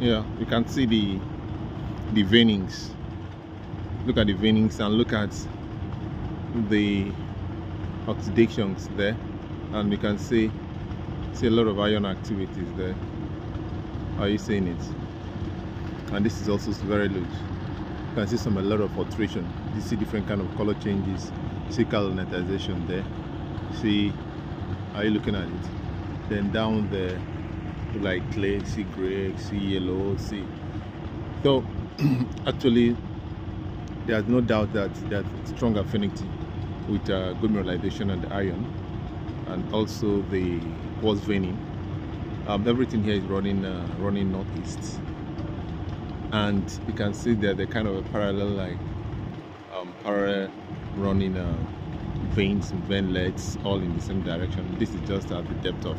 Yeah, you can see the veinings. Look at the veinings and look at the oxidations there, and you can see a lot of iron activities there. Are you seeing it? And this is also very loose. You can see a lot of alteration. You see different kind of color changes. See colorization there. See, are you looking at it? Then down there, like clay, see gray, see yellow, see. So actually, there's no doubt that there's strong affinity with good mineralization and the iron, and also the quartz veining. Everything here is running northeast, and you can see that the kind of a parallel, like parallel running veins and veinlets all in the same direction. This is just at the depth of